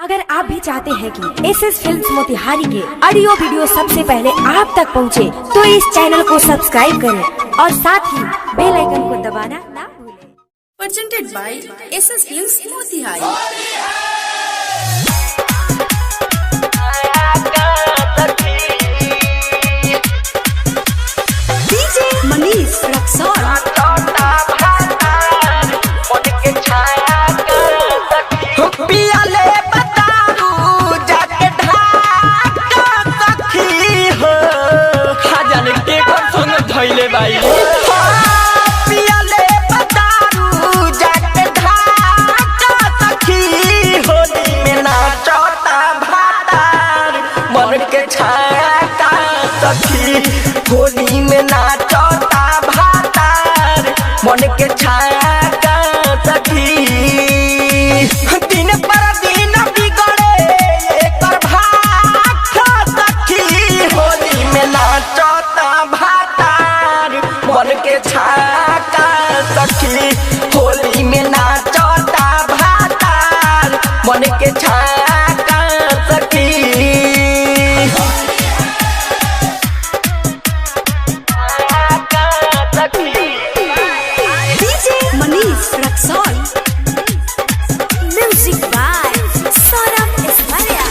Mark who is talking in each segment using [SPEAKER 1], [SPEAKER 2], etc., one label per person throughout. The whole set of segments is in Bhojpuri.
[SPEAKER 1] अगर आप भी चाहते हैं कि SS फिल्म्स मोतिहारी के ऑडियो वीडियो सबसे पहले आप तक पहुंचे, तो इस चैनल को सब्सक्राइब करें और साथ ही बेल आइकन को दबाना ना भूलें।
[SPEAKER 2] Presented by SS Films Motihari. DJ Manish Raxaul.
[SPEAKER 3] Holi में नाचता भातार मन के छाया का सखी। दिन पर दिन बिगड़े एकर भाग सखी। होली में नाचता भातार मन के छाया का सखी। होली में नाचता भातार मन के छाया का सखी।
[SPEAKER 2] Music by Saurabh Ismaria।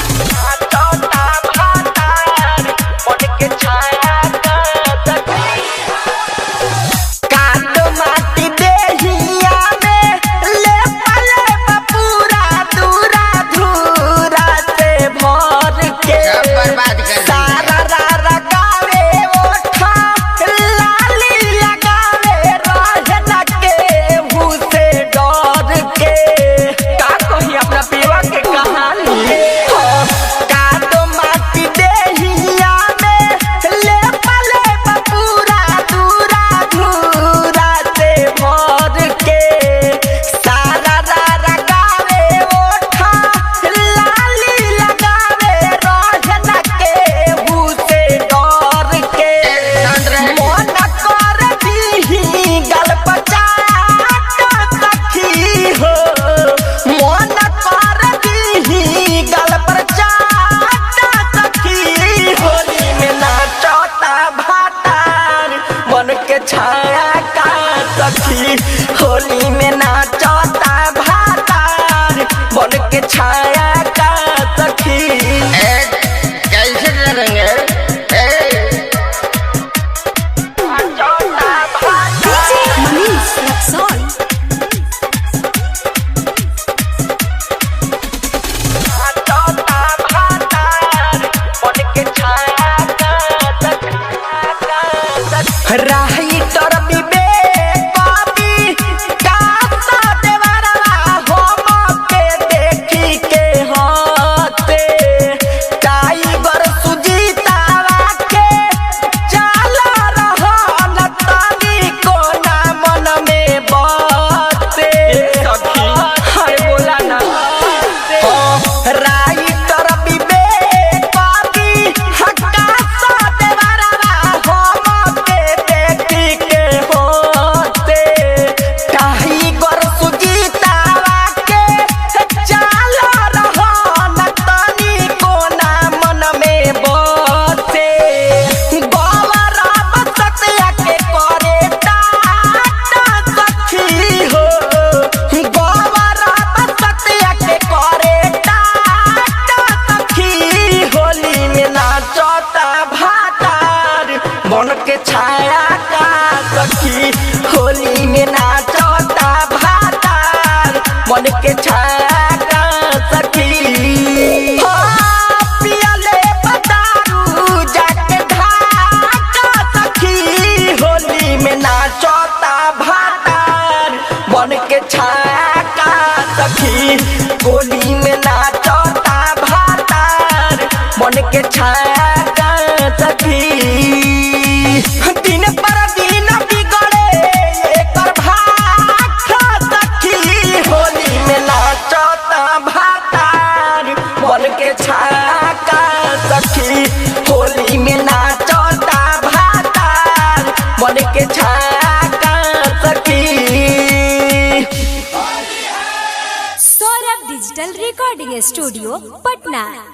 [SPEAKER 2] Holi में नाचता भातार बन के छाया का सखी। कैसे करेंगे मनीष रक्सौल।
[SPEAKER 3] राही तर छाया का सखी। होली में नाचता भातार मन के छाया का सखी। पियले बतारू जाके ढाका सखी। होली में नाचता भातार मन के छाया का सखी। होली में नाचता भातार मन के छाया का सखी। दिन पर दिन बिगड़े एकर भाग सखी। होली में नाचता भातार मन के छाया का सखी। होली में नाचता भातार मन के छाया का सखी।
[SPEAKER 1] Saurabh digital recording studio Patna.